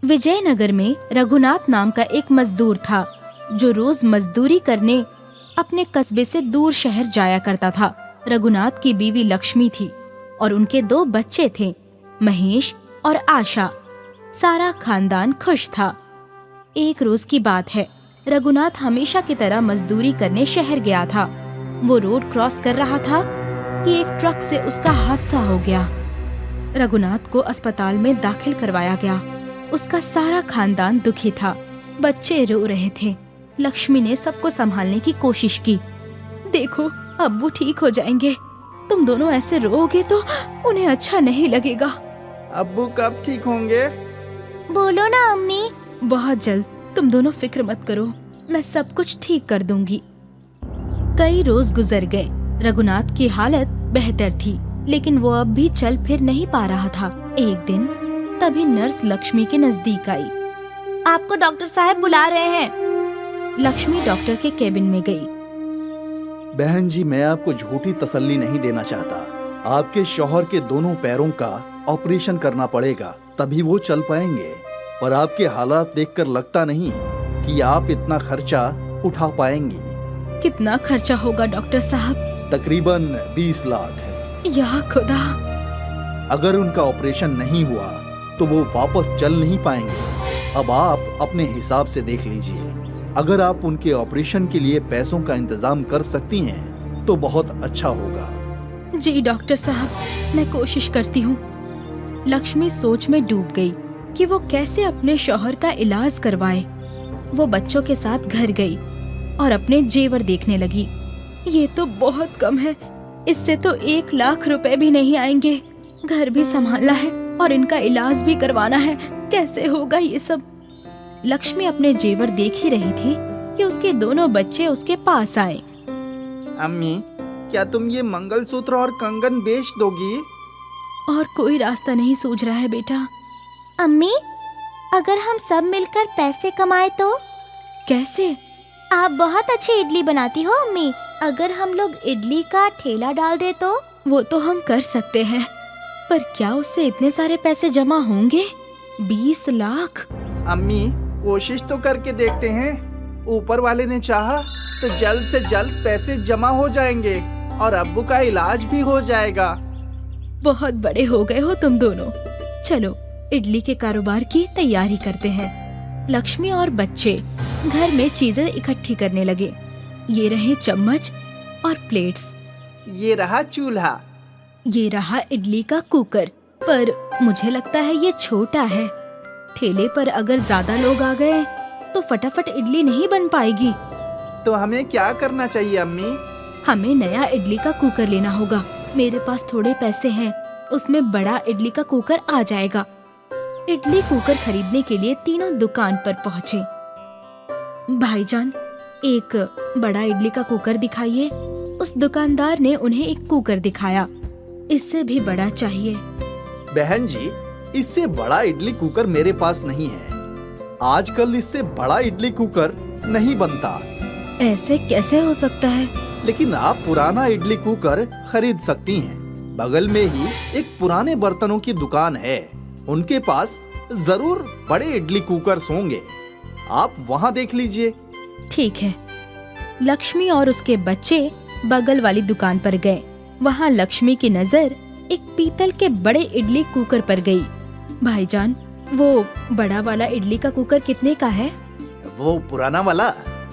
विजयनगर में रघुनाथ नाम का एक मजदूर था जो रोज मजदूरी करने अपने कस्बे से दूर शहर जाया करता था। रघुनाथ की बीवी लक्ष्मी थी और उनके 2 बच्चे थे, महेश और आशा। सारा खानदान खुश था। एक रोज की बात है, रघुनाथ हमेशा की तरह मजदूरी करने शहर गया था। वो रोड क्रॉस कर रहा था कि एक ट्रक से उसका हादसा हो गया। रघुनाथ को अस्पताल में दाखिल करवाया गया। उसका सारा खानदान दुखी था। बच्चे रो रहे थे। लक्ष्मी ने सबको संभालने की कोशिश की। देखो, अब्बू ठीक हो जाएंगे। तुम दोनों ऐसे रोओगे तो उन्हें अच्छा नहीं लगेगा। अब्बू कब ठीक होंगे? बोलो ना अम्मी। बहुत जल्द। तुम दोनों फिक्र मत करो, मैं सब कुछ ठीक कर दूंगी। कई रोज गुजर गए। रघुनाथ की हालत बेहतर थी, लेकिन वो अब भी चल फिर नहीं पा रहा था। एक दिन तभी नर्स लक्ष्मी के नजदीक आई। आपको डॉक्टर साहब बुला रहे हैं। लक्ष्मी डॉक्टर के केबिन में गई। बहन जी, मैं आपको झूठी तसल्ली नहीं देना चाहता। आपके शौहर के दोनों पैरों का ऑपरेशन करना पड़ेगा, तभी वो चल पाएंगे। पर आपके हालात देखकर लगता नहीं कि आप इतना खर्चा उठा पाएंगी। कितना खर्चा होगा डॉक्टर साहब? तकरीबन 20 लाख है। या खुदा! अगर उनका ऑपरेशन नहीं हुआ तो वो वापस चल नहीं पाएंगे। अब आप अपने हिसाब से देख लीजिए। अगर आप उनके ऑपरेशन के लिए पैसों का इंतजाम कर सकती हैं तो बहुत अच्छा होगा। जी डॉक्टर साहब, मैं कोशिश करती हूँ। लक्ष्मी सोच में डूब गई कि वो कैसे अपने शौहर का इलाज करवाए। वो बच्चों के साथ घर गई और अपने जेवर देखने लगी। ये तो बहुत कम है, इससे तो 1 लाख रुपए भी नहीं आएंगे। घर भी संभालना है और इनका इलाज भी करवाना है। कैसे होगा ये सब? लक्ष्मी अपने जेवर देख ही रही थी कि उसके दोनों बच्चे उसके पास आए। अम्मी, क्या तुम ये मंगलसूत्र और कंगन बेच दोगी? और कोई रास्ता नहीं सूझ रहा है बेटा। अम्मी, अगर हम सब मिलकर पैसे कमाए तो? कैसे? आप बहुत अच्छी इडली बनाती हो अम्मी। अगर हम लोग इडली का ठेला डाल दे तो? वो तो हम कर सकते हैं, पर क्या उससे इतने सारे पैसे जमा होंगे? 20 लाख? अम्मी, कोशिश तो करके देखते हैं। ऊपर वाले ने चाहा तो जल्द से जल्द पैसे जमा हो जाएंगे और अब्बू का इलाज भी हो जाएगा। बहुत बड़े हो गए हो तुम दोनों। चलो इडली के कारोबार की तैयारी करते हैं। लक्ष्मी और बच्चे घर में चीजें इकट्ठी करने लगे। ये रहे चम्मच और प्लेट्स। ये रहा चूल्हा। ये रहा इडली का कुकर, पर मुझे लगता है ये छोटा है। ठेले पर अगर ज्यादा लोग आ गए तो फटाफट इडली नहीं बन पाएगी। तो हमें क्या करना चाहिए अम्मी? हमें नया इडली का कुकर लेना होगा। मेरे पास थोड़े पैसे हैं, उसमें बड़ा इडली का कुकर आ जाएगा। इडली कुकर खरीदने के लिए तीनों दुकान पर पहुँचे। भाईजान, एक बड़ा इडली का कुकर दिखाइए। उस दुकानदार ने उन्हें एक कुकर दिखाया। इससे भी बड़ा चाहिए। बहन जी, इससे बड़ा इडली कुकर मेरे पास नहीं है। आजकल इससे बड़ा इडली कुकर नहीं बनता। ऐसे कैसे हो सकता है? लेकिन आप पुराना इडली कुकर खरीद सकती हैं। बगल में ही एक पुराने बर्तनों की दुकान है, उनके पास जरूर बड़े इडली कुकर होंगे। आप वहाँ देख लीजिए। ठीक है। लक्ष्मी और उसके बच्चे बगल वाली दुकान पर गए। वहाँ लक्ष्मी की नजर एक पीतल के बड़े इडली कुकर पर गई। भाईजान, वो बड़ा वाला इडली का कुकर कितने का है? वो पुराना वाला,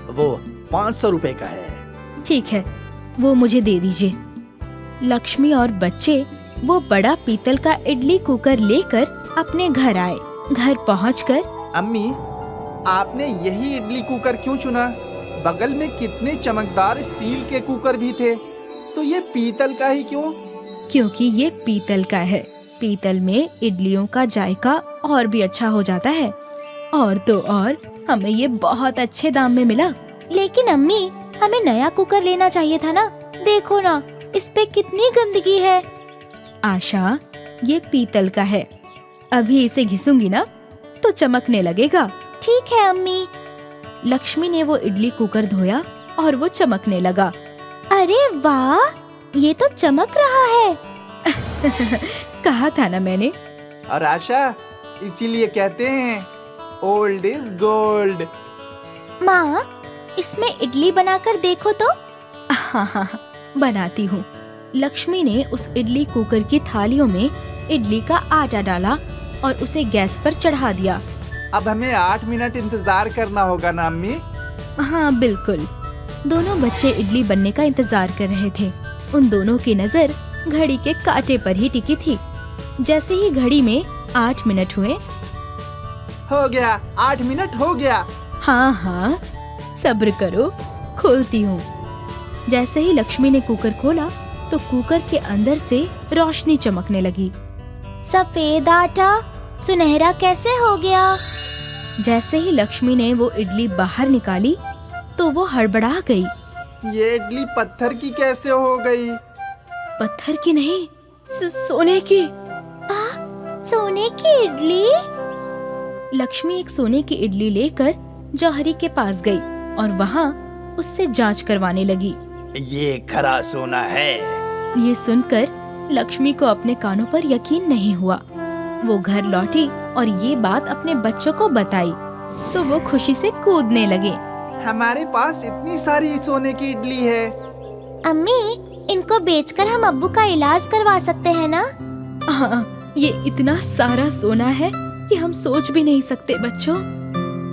वो 500 रुपए का है। ठीक है, वो मुझे दे दीजिए। लक्ष्मी और बच्चे वो बड़ा पीतल का इडली कुकर लेकर अपने घर आए। घर पहुंचकर, अम्मी, आपने यही इडली कुकर क्यों चुना? बगल में कितने चमकदार स्टील के कुकर भी थे, तो ये पीतल का ही क्यों? क्योंकि ये पीतल का है। पीतल में इडलियों का जायका और भी अच्छा हो जाता है। और तो और हमें ये बहुत अच्छे दाम में मिला। लेकिन अम्मी, हमें नया कुकर लेना चाहिए था ना। देखो ना, इस पे कितनी गंदगी है। आशा, ये पीतल का है। अभी इसे घिसूंगी ना तो चमकने लगेगा। ठीक है अम्मी। लक्ष्मी ने वो इडली कुकर धोया और वो चमकने लगा। अरे वाह, ये तो चमक रहा है। कहा था ना मैंने। और आशा, इसीलिए कहते हैं ओल्ड इज गोल्ड। माँ, इसमें इडली बनाकर देखो तो। हाँ हाँ, बनाती हूँ। लक्ष्मी ने उस इडली कुकर की थालियों में इडली का आटा डाला और उसे गैस पर चढ़ा दिया। अब हमें 8 मिनट इंतजार करना होगा ना अम्मी? हाँ बिल्कुल। दोनों बच्चे इडली बनने का इंतजार कर रहे थे। उन दोनों की नजर घड़ी के कांटे पर ही टिकी थी। जैसे ही घड़ी में 8 मिनट हुए। हो गया, 8 मिनट हो गया। हाँ हाँ, सब्र करो, खोलती हूँ। जैसे ही लक्ष्मी ने कुकर खोला तो कुकर के अंदर से रोशनी चमकने लगी। सफेद आटा सुनहरा कैसे हो गया? जैसे ही लक्ष्मी ने वो इडली बाहर निकाली तो वो हड़बड़ा गई। ये इडली पत्थर की कैसे हो गई? पत्थर की नहीं, सोने की। सोने की इडली? लक्ष्मी एक सोने की इडली लेकर जौहरी के पास गई और वहाँ उससे जांच करवाने लगी। ये खरा सोना है। ये सुनकर लक्ष्मी को अपने कानों पर यकीन नहीं हुआ। वो घर लौटी और ये बात अपने बच्चों को बताई तो वो खुशी से कूदने लगे। हमारे पास इतनी सारी सोने की इडली है। अम्मी, इनको बेचकर हम अब्बू का इलाज करवा सकते हैं ना? हाँ, ये इतना सारा सोना है कि हम सोच भी नहीं सकते बच्चों।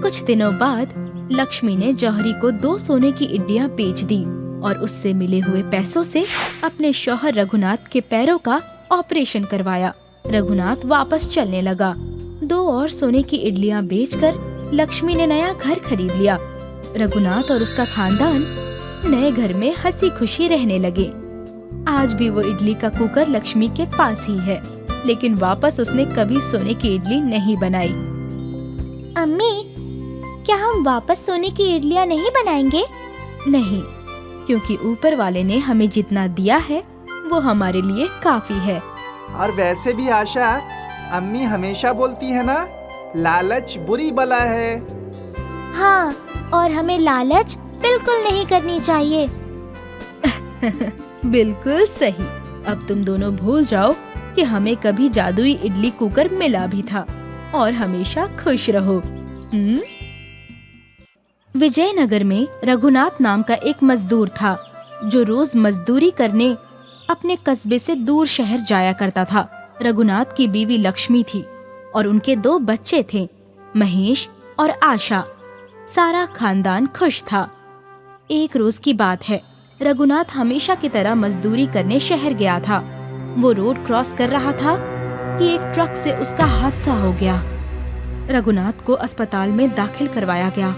कुछ दिनों बाद लक्ष्मी ने जौहरी को 2 सोने की इडलियां बेच दी और उससे मिले हुए पैसों से अपने शौहर रघुनाथ के पैरों का ऑपरेशन करवाया। रघुनाथ वापस चलने लगा। 2 और सोने की इडलियां बेचकर लक्ष्मी ने नया घर खरीद लिया। रघुनाथ और उसका खानदान नए घर में हंसी खुशी रहने लगे। आज भी वो इडली का कुकर लक्ष्मी के पास ही है, लेकिन वापस उसने कभी सोने की इडली नहीं बनाई। अम्मी, क्या हम वापस सोने की इडलियां नहीं बनाएंगे? नहीं, क्योंकि ऊपर वाले ने हमें जितना दिया है वो हमारे लिए काफी है। और वैसे भी आशा, अम्मी हमेशा बोलती है ना, लालच बुरी बला है। हाँ, और हमें लालच बिल्कुल नहीं करनी चाहिए। बिल्कुल सही। अब तुम दोनों भूल जाओ कि हमें कभी जादुई इडली कुकर मिला भी था और हमेशा खुश रहो। विजयनगर में रघुनाथ नाम का एक मजदूर था जो रोज मजदूरी करने अपने कस्बे से दूर शहर जाया करता था। रघुनाथ की बीवी लक्ष्मी थी और उनके 2 बच्चे थे, महेश और आशा। सारा खानदान खुश था। एक रोज की बात है, रघुनाथ हमेशा की तरह मजदूरी करने शहर गया था। वो रोड क्रॉस कर रहा था कि एक ट्रक से उसका हादसा हो गया। रघुनाथ को अस्पताल में दाखिल करवाया गया।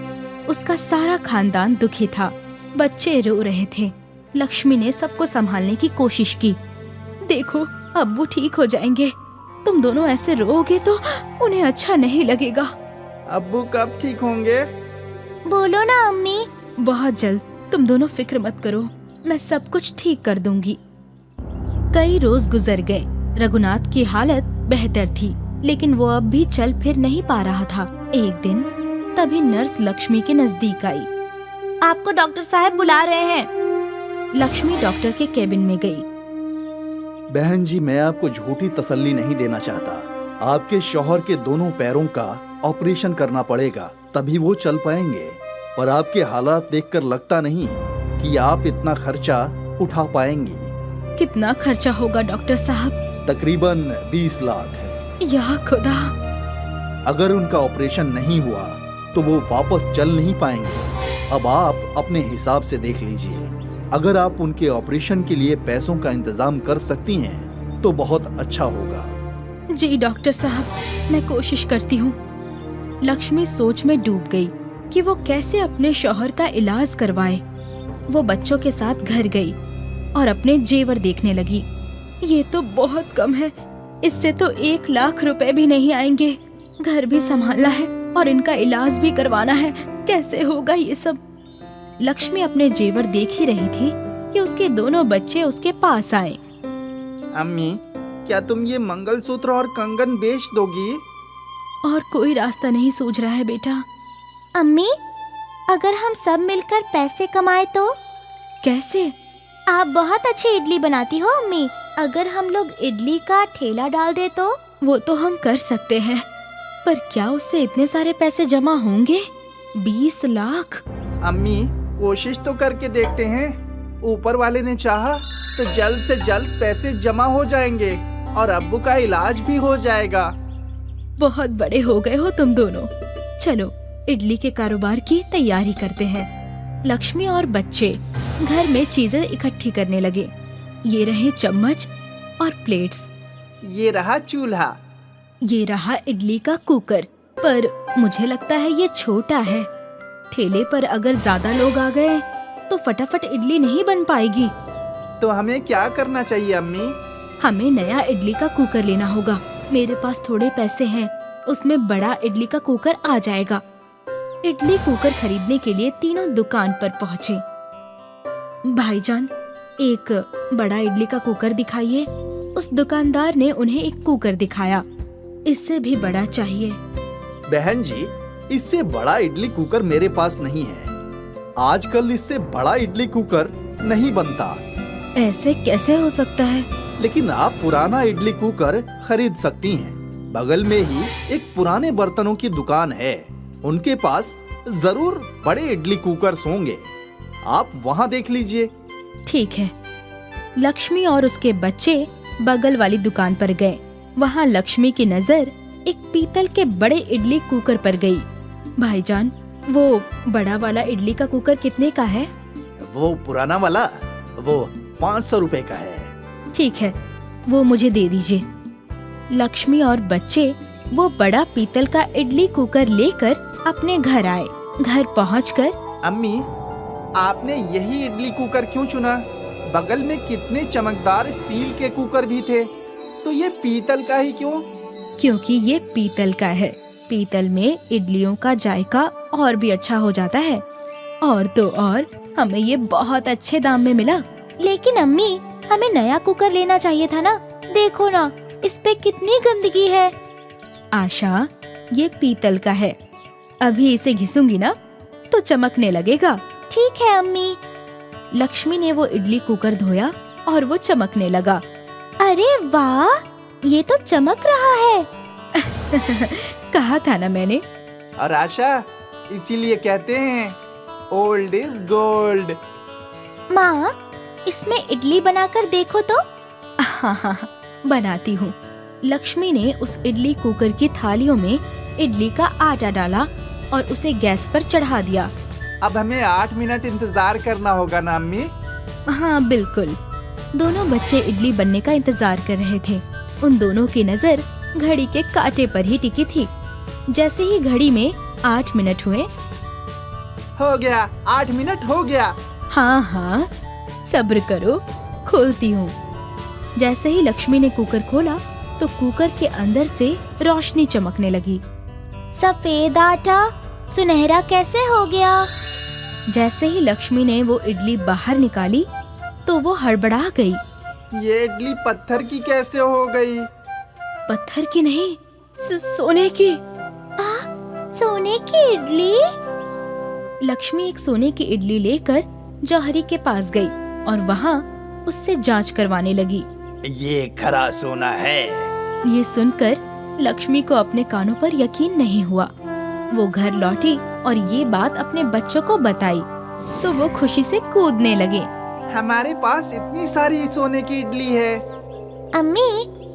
उसका सारा खानदान दुखी था। बच्चे रो रहे थे। लक्ष्मी ने सबको संभालने की कोशिश की। देखो, अब्बू ठीक हो जाएंगे। तुम दोनों ऐसे रोओगे तो उन्हें अच्छा नहीं लगेगा। अब्बू कब ठीक होंगे? बोलो ना अम्मी। बहुत जल्द। तुम दोनों फिक्र मत करो, मैं सब कुछ ठीक कर दूंगी। कई रोज गुजर गए। रघुनाथ की हालत बेहतर थी, लेकिन वो अब भी चल फिर नहीं पा रहा था। एक दिन तभी नर्स लक्ष्मी के नजदीक आई। आपको डॉक्टर साहब बुला रहे हैं। लक्ष्मी डॉक्टर के केबिन में गई। बहन जी, मैं आपको झूठी तसल्ली नहीं देना चाहता। आपके शौहर के दोनों पैरों का ऑपरेशन करना पड़ेगा, तभी वो चल पाएंगे। पर आपके हालात देखकर लगता नहीं कि आप इतना खर्चा उठा पाएंगी। कितना खर्चा होगा डॉक्टर साहब? तकरीबन 20 लाख है। या खुदा! अगर उनका ऑपरेशन नहीं हुआ तो वो वापस चल नहीं पाएंगे। अब आप अपने हिसाब से देख लीजिए। अगर आप उनके ऑपरेशन के लिए पैसों का इंतजाम कर सकती हैं तो बहुत अच्छा होगा। जी डॉक्टर साहब, मैं कोशिश करती हूँ। लक्ष्मी सोच में डूब गई कि वो कैसे अपने शौहर का इलाज करवाए। वो बच्चों के साथ घर गई और अपने जेवर देखने लगी। ये तो बहुत कम है, इससे तो 1 लाख रुपए भी नहीं आएंगे। घर भी संभालना है और इनका इलाज भी करवाना है। कैसे होगा ये सब? लक्ष्मी अपने जेवर देख ही रही थी कि उसके दोनों बच्चे उसके पास आए। अम्मी, क्या तुम ये मंगलसूत्र और कंगन बेच दोगी? और कोई रास्ता नहीं सूझ रहा है बेटा। अम्मी, अगर हम सब मिलकर पैसे कमाए तो? कैसे? आप बहुत अच्छी इडली बनाती हो अम्मी। अगर हम लोग इडली का ठेला डाल दे तो? वो तो हम कर सकते हैं, पर क्या उससे इतने सारे पैसे जमा होंगे? 20 लाख। अम्मी, कोशिश तो करके देखते हैं। ऊपर वाले ने चाहा तो जल्द से जल्द पैसे जमा हो जाएंगे और अब्बू का इलाज भी हो जाएगा। बहुत बड़े हो गए हो तुम दोनों। चलो इडली के कारोबार की तैयारी करते हैं। लक्ष्मी और बच्चे घर में चीजें इकट्ठी करने लगे। ये रहे चम्मच और प्लेट्स, ये रहा चूल्हा, ये रहा इडली का कुकर। पर मुझे लगता है ये छोटा है। ठेले पर अगर ज्यादा लोग आ गए तो फटाफट इडली नहीं बन पाएगी। तो हमें क्या करना चाहिए अम्मी? हमें नया इडली का कुकर लेना होगा। मेरे पास थोड़े पैसे हैं, उसमें बड़ा इडली का कुकर आ जाएगा। इडली कुकर खरीदने के लिए तीनों दुकान पर पहुँचे। भाईजान, एक बड़ा इडली का कुकर दिखाइए। उस दुकानदार ने उन्हें एक कुकर दिखाया। इससे भी बड़ा चाहिए। बहन जी, इससे बड़ा इडली कुकर मेरे पास नहीं है। आजकल इससे बड़ा इडली कुकर नहीं बनता। ऐसे कैसे हो सकता है? लेकिन आप पुराना इडली कुकर खरीद सकती हैं। बगल में ही एक पुराने बर्तनों की दुकान है, उनके पास जरूर बड़े इडली कुकर होंगे। आप वहाँ देख लीजिए। ठीक है। लक्ष्मी और उसके बच्चे बगल वाली दुकान पर गए। वहाँ लक्ष्मी की नजर एक पीतल के बड़े इडली कुकर पर गई। भाईजान, वो बड़ा वाला इडली का कुकर कितने का है? वो पुराना वाला, वो 500 रुपए का है। ठीक है, वो मुझे दे दीजिए। लक्ष्मी और बच्चे वो बड़ा पीतल का इडली कुकर लेकर अपने घर आए। घर पहुंचकर, अम्मी, आपने यही इडली कुकर क्यों चुना? बगल में कितने चमकदार स्टील के कुकर भी थे, तो ये पीतल का ही क्यों? क्योंकि ये पीतल का है। पीतल में इडलियों का जायका और भी अच्छा हो जाता है। और तो और हमें ये बहुत अच्छे दाम में मिला। लेकिन अम्मी, हमें नया कुकर लेना चाहिए था ना। देखो ना, इस पे कितनी गंदगी है। आशा, ये पीतल का है। अभी इसे घिसूंगी ना तो चमकने लगेगा। ठीक है अम्मी। लक्ष्मी ने वो इडली कुकर धोया और वो चमकने लगा। अरे वाह, ये तो चमक रहा है। कहा था ना मैंने। और आशा, इसीलिए कहते हैं ओल्ड इज गोल्ड। माँ, इसमें इडली बनाकर देखो तो। हाँ, बनाती हूँ। लक्ष्मी ने उस इडली कुकर की थालियों में इडली का आटा डाला और उसे गैस पर चढ़ा दिया। अब हमें 8 मिनट इंतजार करना होगा ना अम्मी? हाँ बिल्कुल। दोनों बच्चे इडली बनने का इंतजार कर रहे थे। उन दोनों की नजर घड़ी के कांटे पर ही टिकी थी। जैसे ही घड़ी में 8 मिनट हुए, हो गया, 8 मिनट हो गया। हाँ हाँ, सब्र करो, खोलती हूँ। जैसे ही लक्ष्मी ने कुकर खोला तो कुकर के अंदर से रोशनी चमकने लगी। सफेद आटा सुनहरा कैसे हो गया? जैसे ही लक्ष्मी ने वो इडली बाहर निकाली तो वो हड़बड़ा गई। ये इडली पत्थर की कैसे हो गई? पत्थर की नहीं, सोने की। सोने की इडली? लक्ष्मी एक सोने की इडली लेकर जौहरी के पास गई और वहाँ उससे जांच करवाने लगी। ये खरा सोना है। ये सुनकर लक्ष्मी को अपने कानों पर यकीन नहीं हुआ। वो घर लौटी और ये बात अपने बच्चों को बताई तो वो खुशी से कूदने लगे। हमारे पास इतनी सारी सोने की इडली है। अम्मी,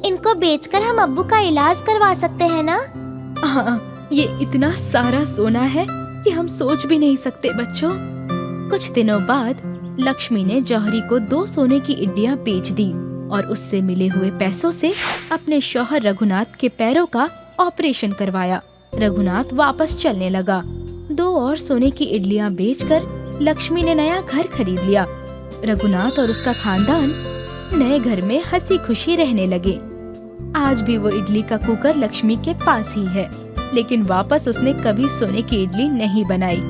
इनको बेचकर हम अब्बू का इलाज करवा सकते हैं ना? हाँ, ये इतना सारा सोना है कि हम सोच भी नहीं सकते बच्चों। कुछ दिनों बाद लक्ष्मी ने जौहरी को 2 सोने की इडलियां बेच दी और उससे मिले हुए पैसों से अपने शौहर रघुनाथ के पैरों का ऑपरेशन करवाया। रघुनाथ वापस चलने लगा। 2 और सोने की इडलियां बेचकर लक्ष्मी ने नया घर खरीद लिया। रघुनाथ और उसका खानदान नए घर में हंसी खुशी रहने लगे। आज भी वो इडली का कुकर लक्ष्मी के पास ही है, लेकिन वापस उसने कभी सोने की इडली नहीं बनाई।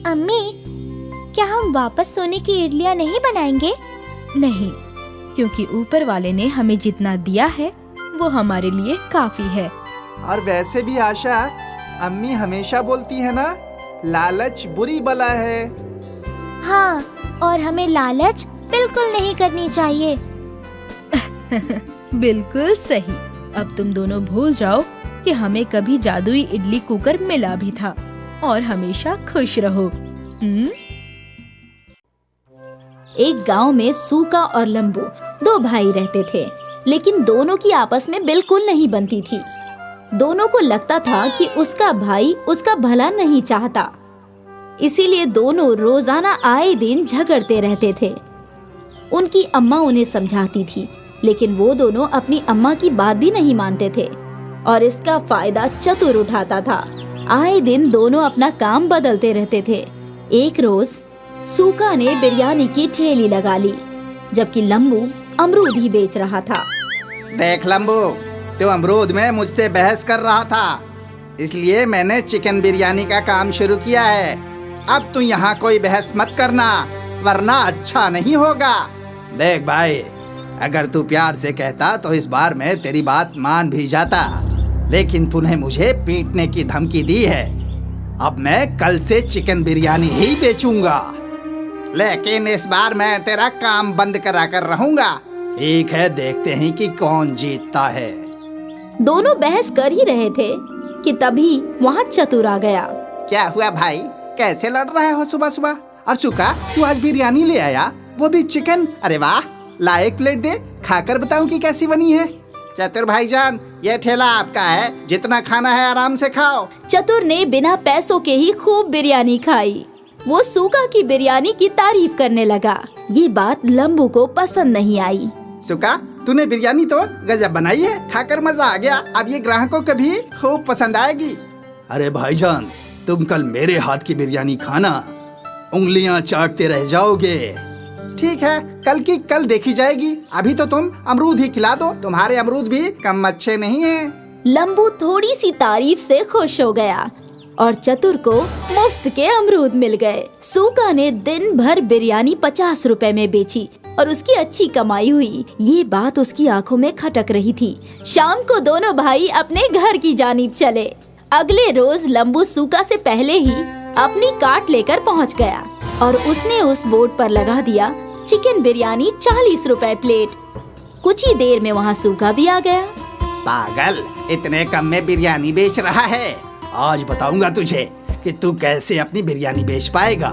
अम्मी, क्या हम वापस सोने की इडलियां नहीं बनाएंगे? नहीं, क्योंकि ऊपर वाले ने हमें जितना दिया है वो हमारे लिए काफी है। और वैसे भी आशा, अम्मी हमेशा बोलती है ना, लालच बुरी बला है। हाँ, और हमें लालच बिल्कुल नहीं करनी चाहिए। बिल्कुल सही। अब तुम दोनों भूल जाओ कि हमें कभी जादुई इडली कुकर मिला भी था। और हमेशा खुश रहो। एक गांव में सूका और लंबू दो भाई रहते थे, लेकिन दोनों की आपस में बिल्कुल नहीं बनती थी। दोनों को लगता था कि उसका भाई उसका भला नहीं चाहता, इसीलिए दोनों रोजाना आए दिन झगड़ते रहते थे। उनकी अम्मा उन्हें समझाती थी, लेकिन वो दोनों अपनी अम्मा की बात भी नहीं मानते थे और इसका फायदा चतुर उठाता था। आए दिन दोनों अपना काम बदलते रहते थे। एक रोज सूका ने बिरयानी की ठेली लगा ली, जबकि लंबू अमरूद ही बेच रहा था। देख लंबू, तू अमरूद में मुझसे बहस कर रहा था, इसलिए मैंने चिकन बिरयानी का काम शुरू किया है। अब तू यहाँ कोई बहस मत करना, वरना अच्छा नहीं होगा। देख भाई, अगर तू प्यार से कहता तो इस बार मैं तेरी बात मान भी जाता, लेकिन तूने मुझे पीटने की धमकी दी है। अब मैं कल से चिकन बिरयानी ही बेचूंगा, लेकिन इस बार मैं तेरा काम बंद करा कर रहूंगा। ठीक है, देखते हैं कि कौन जीतता है। दोनों बहस कर ही रहे थे कि तभी वहाँ चतुर आ गया। क्या हुआ भाई, कैसे लड़ रहे हो सुबह सुबह? और सुका, तू आज बिरयानी ले आया, वो भी चिकन? अरे वाह, ला एक प्लेट दे, खाकर बताऊं कि कैसी बनी है। चतुर भाईजान, ये ठेला आपका है, जितना खाना है आराम से खाओ। चतुर ने बिना पैसों के ही खूब बिरयानी खाई। वो सूका की बिरयानी की तारीफ करने लगा। ये बात लंबू को पसंद नहीं आई। सुका, तूने बिरयानी तो गजब बनाई है, खाकर मजा आ गया। अब ये ग्राहकों को भी खूब पसंद आएगी। अरे भाईजान, तुम कल मेरे हाथ की बिरयानी खाना, उंगलियां चाटते रह जाओगे। ठीक है, कल की कल देखी जाएगी। अभी तो तुम अमरूद ही खिला दो, तुम्हारे अमरूद भी कम अच्छे नहीं हैं। लंबू थोड़ी सी तारीफ से खुश हो गया और चतुर को मुफ्त के अमरूद मिल गए। सूका ने दिन भर बिरयानी 50 रुपए में बेची और उसकी अच्छी कमाई हुई। ये बात उसकी आंखों में खटक रही थी। शाम को दोनों भाई अपने घर की जानिब चले। अगले रोज लंबू सूका से पहले ही अपनी कार्ट लेकर पहुंच गया और उसने उस बोर्ड पर लगा दिया, चिकन बिरयानी 40 रुपए प्लेट। कुछ ही देर में वहाँ सूका भी आ गया। पागल, इतने कम में बिरयानी बेच रहा है? आज बताऊंगा तुझे कि तू कैसे अपनी बिरयानी बेच पाएगा।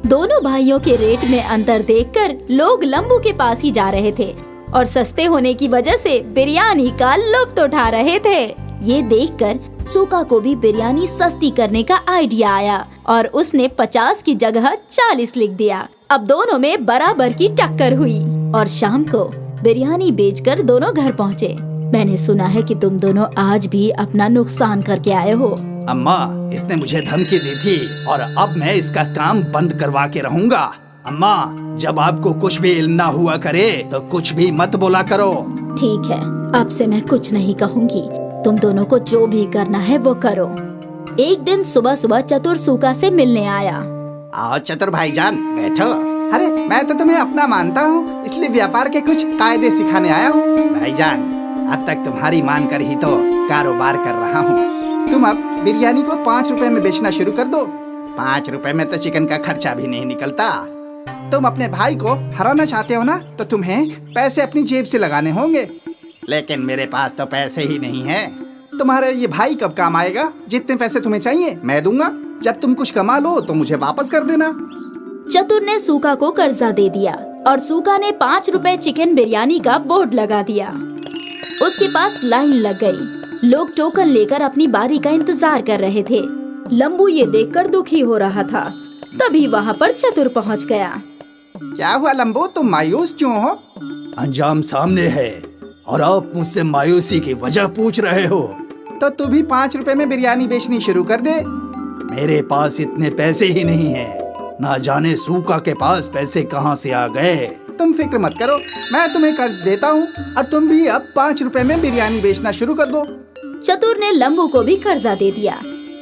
दोनों भाइयों के रेट में अंतर देखकर लोग लंबू के पास ही जा रहे थे और सस्ते होने की वजह से बिरयानी का लुत्फ उठा रहे थे। ये देखकर सूका को भी बिरयानी सस्ती करने का आइडिया आया और उसने 50 की जगह 40 लिख दिया। अब दोनों में बराबर की टक्कर हुई और शाम को बिरयानी बेचकर दोनों घर पहुँचे। मैंने सुना है कि तुम दोनों आज भी अपना नुकसान करके आए हो। अम्मा, इसने मुझे धमकी दी थी और अब मैं इसका काम बंद करवा के रहूंगा। अम्मा, जब आपको कुछ भी इल्म ना हुआ करे तो कुछ भी मत बोला करो। ठीक है, अब से मैं कुछ नहीं कहूँगी। तुम दोनों को जो भी करना है वो करो। एक दिन सुबह सुबह चतुर सूका से मिलने आया। आओ चतुर भाईजान, बैठो। अरे मैं तो तुम्हें अपना मानता हूँ, इसलिए व्यापार के कुछ कायदे सिखाने आया हूँ। भाईजान, अब तक तुम्हारी मानकर ही तो कारोबार कर रहा हूँ। तुम अब बिरयानी को 5 रुपए में बेचना शुरू कर दो। 5 रुपए में तो चिकन का खर्चा भी नहीं निकलता। तुम अपने भाई को हराना चाहते हो ना, तो तुम्हें पैसे अपनी जेब से लगाने होंगे। लेकिन मेरे पास तो पैसे ही नहीं है। तुम्हारा ये भाई कब काम आएगा? जितने पैसे तुम्हें चाहिए मैं दूंगा। जब तुम कुछ कमा लो तो मुझे वापस कर देना। चतुर ने सूका को कर्जा दे दिया और सूका ने 5 रुपए चिकन बिरयानी का बोर्ड लगा दिया। उसके पास लाइन लग गई। लोग टोकन लेकर अपनी बारी का इंतजार कर रहे थे। लंबू ये देखकर दुखी हो रहा था। तभी वहाँ पर चतुर पहुँच गया। क्या हुआ लंबू, तुम मायूस क्यों हो? अंजाम सामने है और आप मुझसे मायूसी की वजह पूछ रहे हो। तो तू भी 5 रुपए में बिरयानी बेचनी शुरू कर दे। मेरे पास इतने पैसे ही नहीं हैं। ना जाने सूका के पास पैसे कहाँ से आ गए। तुम फिक्र मत करो, मैं तुम्हें कर्ज देता हूँ और तुम भी अब 5 रुपए में बिरयानी बेचना शुरू कर दो। चतुर ने लंबू को भी कर्जा दे दिया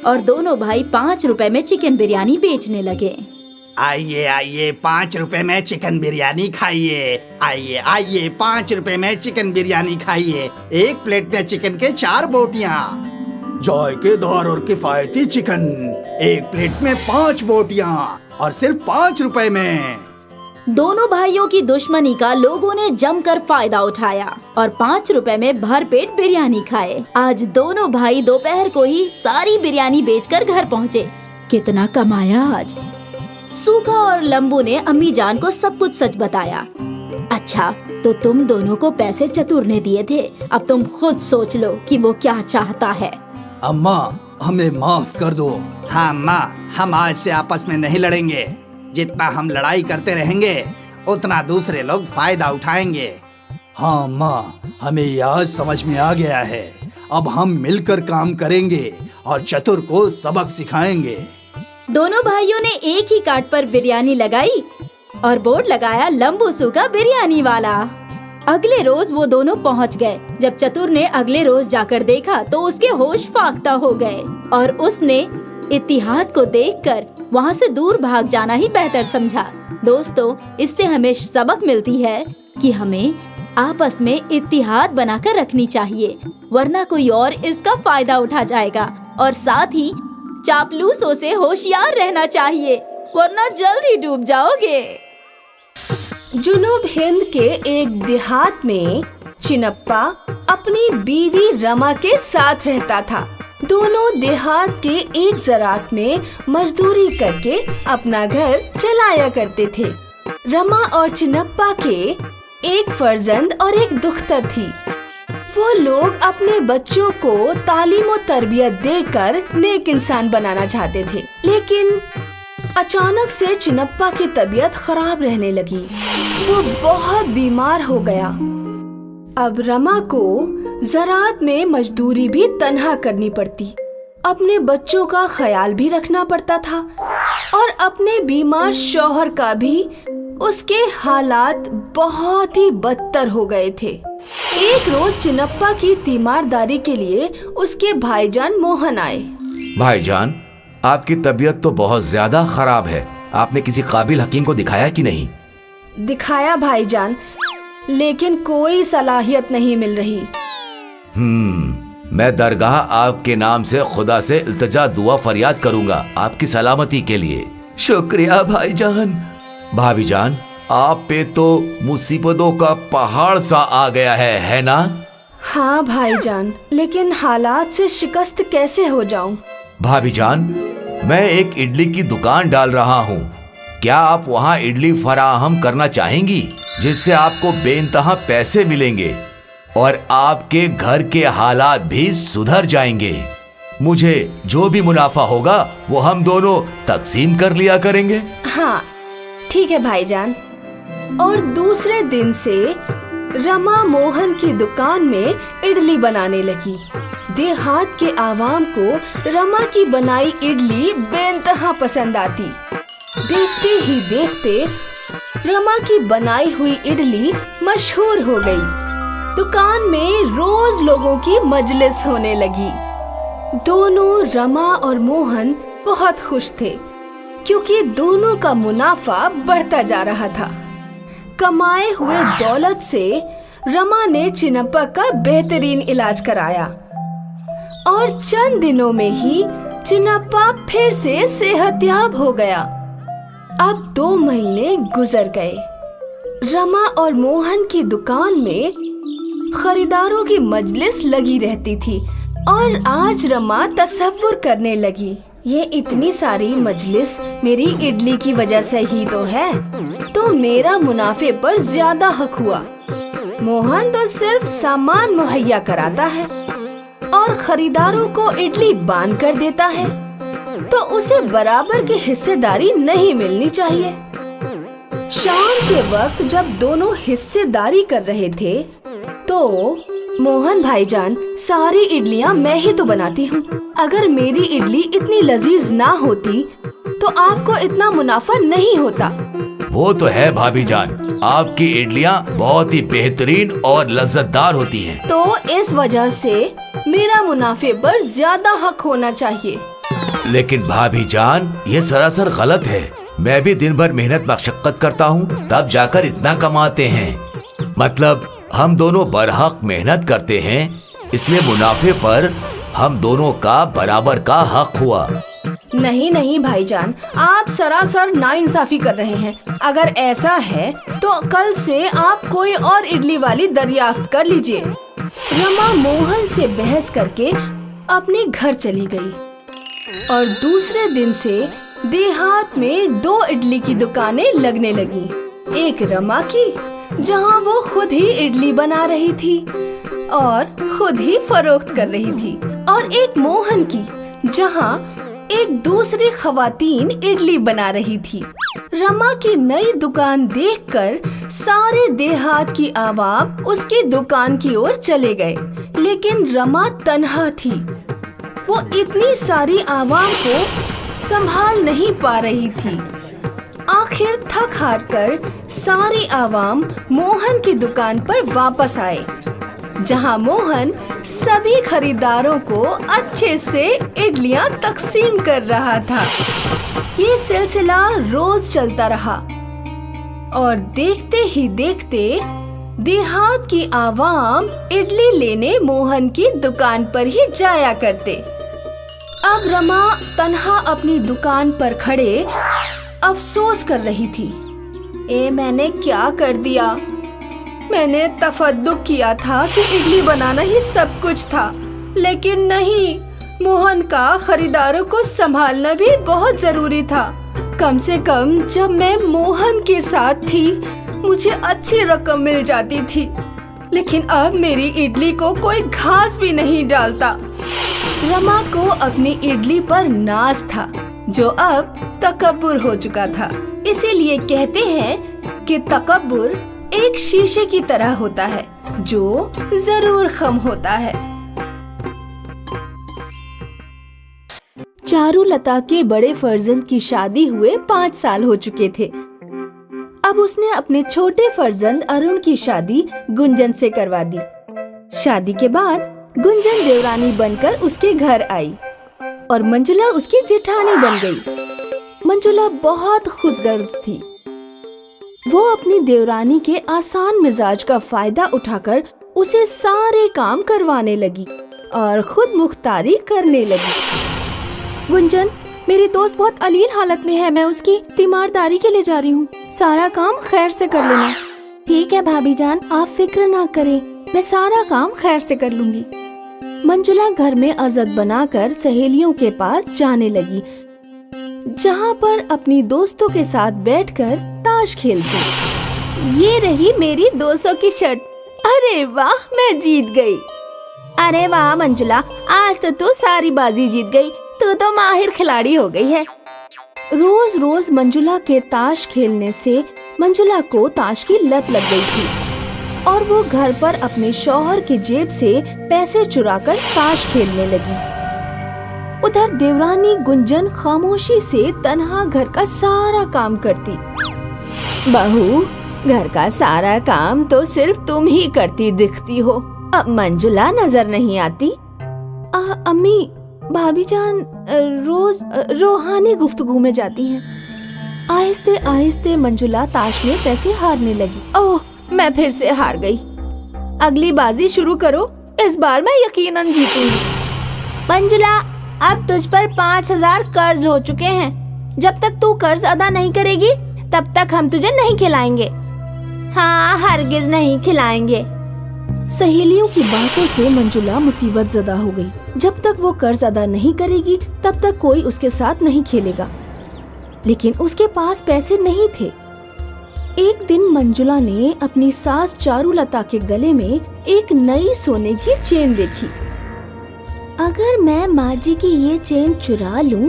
और दोनों भाई 5 रुपए में चिकन बिरयानी बेचने लगे। आइए आइए, 5 रुपए में चिकन बिरयानी खाइए। आइए आइए, 5 रुपए में चिकन बिरयानी खाइए। एक प्लेट में चिकन के 4 बोटियाँ, जायकेदार और किफायती चिकन। एक प्लेट में 5 बोटियाँ और सिर्फ 5 रुपए में। दोनों भाइयों की दुश्मनी का लोगों ने जमकर फायदा उठाया और 5 रुपए में भरपेट बिरयानी खाए। आज दोनों भाई दोपहर को ही सारी बिरयानी बेचकर घर पहुँचे। कितना कमाया आज। सूखा और लंबू ने अम्मी जान को सब कुछ सच बताया। अच्छा, तो तुम दोनों को पैसे चतुर ने दिए थे, अब तुम खुद सोच लो कि वो क्या चाहता है। अम्मा, हमें माफ कर दो। हाँ माँ, हम आज से आपस में नहीं लड़ेंगे। जितना हम लड़ाई करते रहेंगे उतना दूसरे लोग फायदा उठाएंगे। हाँ अम्मा, हमें ये आज समझ में आ गया है। अब हम मिलकर काम करेंगे और चतुर को सबक सिखाएंगे। दोनों भाइयों ने एक ही कार्ड पर बिरयानी लगाई और बोर्ड लगाया लंबू सूखा बिरयानी वाला। अगले रोज वो दोनों पहुंच गए। जब चतुर ने अगले रोज जाकर देखा तो उसके होश फाख्ता हो गए और उसने इत्तिहाद को देखकर वहाँ से दूर भाग जाना ही बेहतर समझा। दोस्तों, इससे हमें सबक मिलती है कि हमें आपस में इत्तिहाद बनाकर रखनी चाहिए, वरना कोई और इसका फायदा उठा जाएगा। और साथ ही चापलूसों से होशियार रहना चाहिए, वरना जल्द ही डूब जाओगे। जुनूब हिंद के एक देहात में चिनप्पा अपनी बीवी रमा के साथ रहता था। दोनों देहात के एक ज़रात में मजदूरी करके अपना घर चलाया करते थे। रमा और चिनप्पा के एक फर्जंद और एक दुख्तर थी। वो लोग अपने बच्चों को तालीम और तरबियत देकर नेक इंसान बनाना चाहते थे, लेकिन अचानक से चिनप्पा की तबीयत खराब रहने लगी। वो बहुत बीमार हो गया। अब रमा को ज़रात में मजदूरी भी तन्हा करनी पड़ती, अपने बच्चों का ख्याल भी रखना पड़ता था और अपने बीमार शौहर का भी। उसके हालात बहुत ही बदतर हो गए थे। एक रोज चिनप्पा की तीमारदारी के लिए उसके भाईजान मोहन आए। भाईजान, आपकी तबीयत तो बहुत ज्यादा खराब है। आपने किसी काबिल हकीम को दिखाया कि नहीं? दिखाया भाईजान, लेकिन कोई सलाहियत नहीं मिल रही। मैं दरगाह आपके नाम से खुदा से इल्तिजा दुआ फरियाद करूंगा आपकी सलामती के लिए। शुक्रिया भाईजान। भाभीजान, आप पे तो मुसीबतों का पहाड़ सा आ गया है ना? हाँ भाईजान, लेकिन हालात से शिकस्त कैसे हो जाऊं? भाभीजान, मैं एक इडली की दुकान डाल रहा हूँ। क्या आप वहाँ इडली फराहम करना चाहेंगी, जिससे आपको बेइंतहा पैसे मिलेंगे और आपके घर के हालात भी सुधर जाएंगे? मुझे जो भी मुनाफा होगा वो हम दोनों तकसीम कर लिया करेंगे। हाँ ठीक है भाईजान। और दूसरे दिन से रमा मोहन की दुकान में इडली बनाने लगी। देहात के आवाम को रमा की बनाई इडली बेइंतहा पसंद आती। देखते ही देखते रमा की बनाई हुई इडली मशहूर हो गई। दुकान में रोज लोगों की मजलिस होने लगी। दोनों रमा और मोहन बहुत खुश थे, क्योंकि दोनों का मुनाफा बढ़ता जा रहा था। कमाए हुए दौलत से रमा ने चिनप्पा का बेहतरीन इलाज कराया और चंद दिनों में ही चिनप्पा फिर से सेहतयाब हो गया। अब 2 महीने गुजर गए। रमा और मोहन की दुकान में खरीदारों की मजलिस लगी रहती थी और आज रमा तसव्वुर करने लगी, ये इतनी सारी मजलिस मेरी इडली की वजह से ही तो है, तो मेरा मुनाफे पर ज्यादा हक हुआ। मोहन तो सिर्फ सामान मुहैया कराता है और खरीदारों को इडली बांध कर देता है, तो उसे बराबर की हिस्सेदारी नहीं मिलनी चाहिए। शाम के वक्त जब दोनों हिस्सेदारी कर रहे थे तो मोहन भाईजान, सारी इडलियां मैं ही तो बनाती हूँ। अगर मेरी इडली इतनी लजीज ना होती तो आपको इतना मुनाफा नहीं होता। वो तो है भाभीजान, आपकी इडलियां बहुत ही बेहतरीन और लज्जतदार होती हैं। तो इस वजह से मेरा मुनाफे पर ज्यादा हक होना चाहिए। लेकिन भाभीजान, ये सरासर गलत है। मैं भी दिन भर मेहनत मशक्कत करता हूँ, तब जाकर इतना कमाते हैं। मतलब हम दोनों बरहक मेहनत करते हैं, इसलिए मुनाफे पर हम दोनों का बराबर का हक हुआ। नहीं नहीं भाईजान, आप सरासर नाइंसाफी कर रहे हैं। अगर ऐसा है तो कल से आप कोई और इडली वाली दरियाफ्त कर लीजिए। रमा मोहन से बहस करके अपने घर चली गई और दूसरे दिन से देहात में 2 इडली की दुकानें लगने लगी। एक रमा की, जहां वो खुद ही इडली बना रही थी और खुद ही फरोख्त कर रही थी, और एक मोहन की, जहां एक दूसरी खवातीन इडली बना रही थी। रमा की नई दुकान देखकर सारे देहात की आवाम उसकी दुकान की ओर चले गए, लेकिन रमा तन्हा थी। वो इतनी सारी आवाम को संभाल नहीं पा रही थी। आखिर थक हार कर सारी आवाम मोहन की दुकान पर वापस आए, जहां मोहन सभी खरीदारों को अच्छे से इडलियां तकसीम कर रहा था। ये सिलसिला रोज चलता रहा और देखते ही देखते देहात की आवाम इडली लेने मोहन की दुकान पर ही जाया करते। अब रमा तन्हा अपनी दुकान पर खड़े अफसोस कर रही थी। मैंने क्या कर दिया? मैंने तफद्दुक किया था कि इडली बनाना ही सब कुछ था, लेकिन नहीं, मोहन का खरीदारों को संभालना भी बहुत जरूरी था। कम से कम जब मैं मोहन के साथ थी मुझे अच्छी रकम मिल जाती थी, लेकिन अब मेरी इडली को कोई घास भी नहीं डालता। रमा को अपनी इडली पर नाज था, जो अब तकब्बुर हो चुका था। इसीलिए कहते हैं कि तकब्बुर एक शीशे की तरह होता है जो जरूर खम होता है। चारुलता के बड़े फर्जंद की शादी हुए 5 साल हो चुके थे। अब उसने अपने छोटे फर्जंद अरुण की शादी गुंजन से करवा दी। शादी के बाद गुंजन देवरानी बनकर उसके घर आई और मंजुला उसकी जेठानी बन गई। मंजुला बहुत खुदगर्ज थी। वो अपनी देवरानी के आसान मिजाज का फायदा उठाकर उसे सारे काम करवाने लगी और खुद मुख्तारी करने लगी। गुंजन, मेरी दोस्त बहुत अलील हालत में है, मैं उसकी तीमारदारी के लिए जा रही हूँ। सारा काम खैर से कर लेना। ठीक है भाभी जान, आप फिक्र ना करें, मैं सारा काम खैर से कर लूंगी। मंजुला घर में अज़द बनाकर सहेलियों के पास जाने लगी, जहाँ पर अपनी दोस्तों के साथ बैठकर ताश खेलती। ये रही मेरी 200 की शर्त। अरे वाह, मैं जीत गई। अरे वाह मंजुला, आज तो तू सारी बाजी जीत गई, तू तो माहिर खिलाड़ी हो गई है। रोज रोज मंजुला के ताश खेलने से मंजुला को ताश की लत लग गई थी और वो घर पर अपने शौहर की जेब से पैसे चुराकर ताश खेलने लगी। उधर देवरानी गुंजन खामोशी से तन्हा घर का सारा काम करती। बहू, घर का सारा काम तो सिर्फ तुम ही करती दिखती हो, अब मंजुला नजर नहीं आती। अम्मी, भाभी जान रोज रूहानी गुफ्तगू में जाती हैं। आहिस्ते आहिस्ते मंजुला ताश में पैसे हारने लगी। ओह, मैं फिर से हार गई। अगली बाजी शुरू करो, इस बार मैं यकीनन जीतूंगी। मंजुला, अब तुझ पर 5000 कर्ज हो चुके हैं। जब तक तू कर्ज अदा नहीं करेगी तब तक हम तुझे नहीं खिलाएंगे। हाँ, हरगिज नहीं खिलाएंगे। सहेलियों की बातों से मंजुला मुसीबत ज़दा हो गई। जब तक वो कर्ज अदा नहीं करेगी तब तक कोई उसके साथ नहीं खेलेगा, लेकिन उसके पास पैसे नहीं थे। एक दिन मंजुला ने अपनी सास चारुलता के गले में एक नई सोने की चेन देखी। अगर मैं माँ जी की ये चेन चुरा लूं,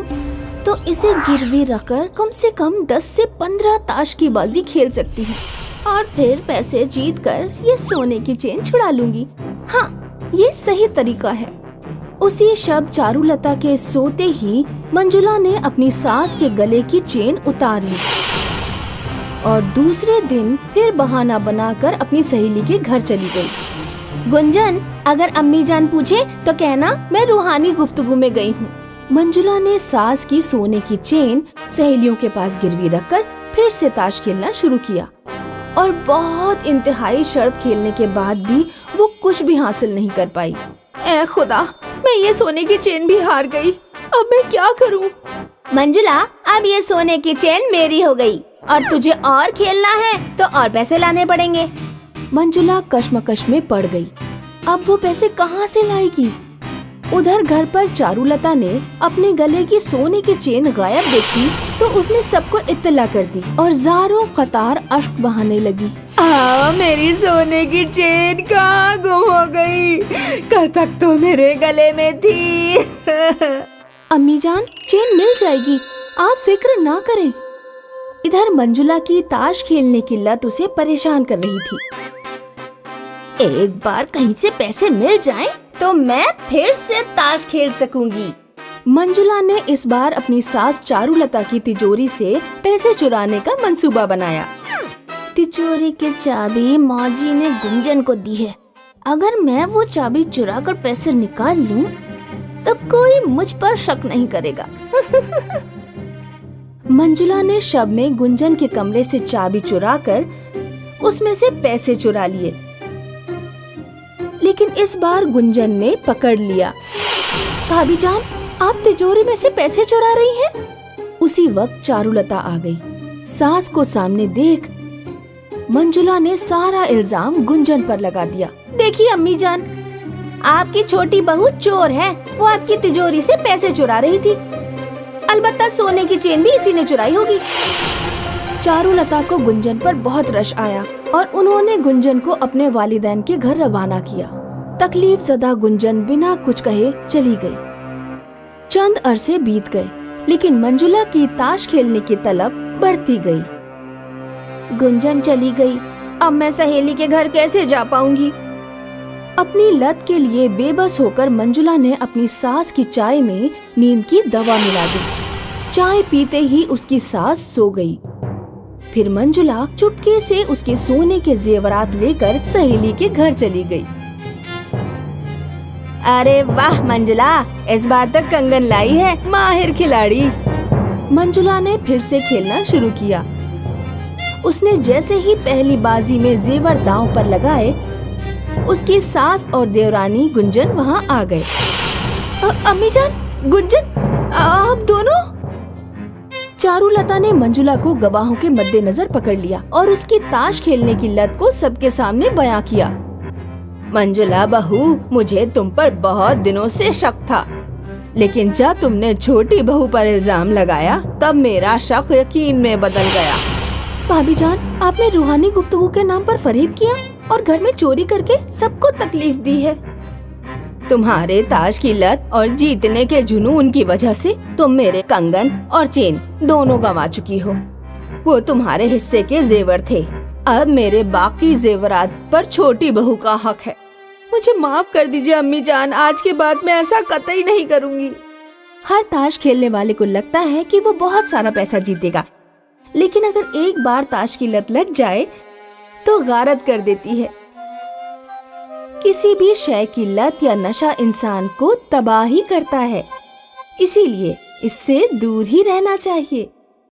तो इसे गिरवी रखकर कम से कम 10 से 15 ताश की बाजी खेल सकती हूँ और फिर पैसे जीत कर ये सोने की चेन छुड़ा लूंगी। हाँ, ये सही तरीका है। उसी शब चारुलता के सोते ही मंजुला ने अपनी सास के गले की चेन उतार ली और दूसरे दिन फिर बहाना बनाकर अपनी सहेली के घर चली गई। गुंजन, अगर अम्मी जान पूछे तो कहना मैं रूहानी गुफ्तगू में गई हूँ। मंजुला ने सास की सोने की चेन सहेलियों के पास गिरवी रखकर फिर से ताश खेलना शुरू किया और बहुत इंतहाई शर्त खेलने के बाद भी वो कुछ भी हासिल नहीं कर पाई। ऐ खुदा, मैं ये सोने की चेन भी हार गई। अब मैं क्या करूं? मंजुला, अब ये सोने की चेन मेरी हो गई और तुझे और खेलना है तो और पैसे लाने पड़ेंगे। मंजुला कश्मकश में पड़ गई। अब वो पैसे कहाँ से लाएगी? उधर घर पर चारुलता ने अपने गले की सोने की चेन गायब देखी तो उसने सबको इत्तला कर दी और ज़ारों कतार अश्क बहाने लगी। मेरी सोने की चेन कहाँ गुम हो गई? कल तक तो मेरे गले में थी। अम्मी जान, चेन मिल जाएगी, आप फिक्र ना करें। इधर मंजुला की ताश खेलने की लत उसे परेशान कर रही थी। एक बार कहीं से पैसे मिल जाएं तो मैं फिर से ताश खेल सकूंगी। मंजुला ने इस बार अपनी सास चारुलता की तिजोरी से पैसे चुराने का मंसूबा बनाया। तिजोरी की चाबी मौजी ने गुंजन को दी है। अगर मैं वो चाबी चुरा कर पैसे निकाल लूं तो कोई मुझ पर शक नहीं करेगा। मंजुला ने शब में गुंजन के कमरे से चाबी चुराकर उसमें से पैसे चुरा लिए, लेकिन इस बार गुंजन ने पकड़ लिया। भाभी जान, आप तिजोरी में से पैसे चुरा रही हैं? उसी वक्त चारुलता आ गई। सास को सामने देख मंजुला ने सारा इल्जाम गुंजन पर लगा दिया। देखिए अम्मी जान, आपकी छोटी बहू चोर है। वो आपकी तिजोरी से पैसे चुरा रही थी। अलबत्ता सोने की चेन भी इसी ने चुराई होगी। चारुलता को गुंजन पर बहुत रश आया और उन्होंने गुंजन को अपने वालिदैन के घर रवाना किया। तकलीफ ज़दा गुंजन बिना कुछ कहे चली गई। चंद अरसे बीत गए, लेकिन मंजुला की ताश खेलने की तलब बढ़ती गई। गुंजन चली गई, अब मैं सहेली के घर कैसे जा पाऊंगी? अपनी लत के लिए बेबस होकर मंजुला ने अपनी सास की चाय में नींद की दवा मिला दी। चाय पीते ही उसकी सास सो गई। फिर मंजुला चुपके से उसके सोने के जेवरात लेकर सहेली के घर चली गई। अरे वाह मंजुला, इस बार तक कंगन लाई है, माहिर खिलाड़ी। मंजुला ने फिर से खेलना शुरू किया। उसने जैसे ही पहली बाजी में जेवर दांव पर लगाए, उसकी सास और देवरानी गुंजन वहाँ आ गए। अम्मी जान, गुंजन, आप दोनों? चारुलता ने मंजुला को गवाहों के मद्देनजर पकड़ लिया और उसकी ताश खेलने की लत को सबके सामने बयां किया। मंजुला बहू, मुझे तुम पर बहुत दिनों से शक था, लेकिन जब तुमने छोटी बहू पर इल्जाम लगाया तब मेरा शक यकीन में बदल गया। भाभी जान, आपने रूहानी गुफ्तगू के नाम पर फरेब किया और घर में चोरी करके सबको तकलीफ दी है। तुम्हारे ताश की लत और जीतने के जुनून की वजह से तुम मेरे कंगन और चेन दोनों गंवा चुकी हो। वो तुम्हारे हिस्से के जेवर थे। अब मेरे बाकी जेवरात पर छोटी बहू का हक है। मुझे माफ कर दीजिए अम्मी जान, आज के बाद मैं ऐसा कतई नहीं करूँगी। हर ताश खेलने वाले को लगता है कि वो बहुत सारा पैसा जीतेगा, लेकिन अगर एक बार ताश की लत लग जाए तो गारत कर देती है। किसी भी शय की लत या नशा इंसान को तबाह ही करता है, इसीलिए इससे दूर ही रहना चाहिए।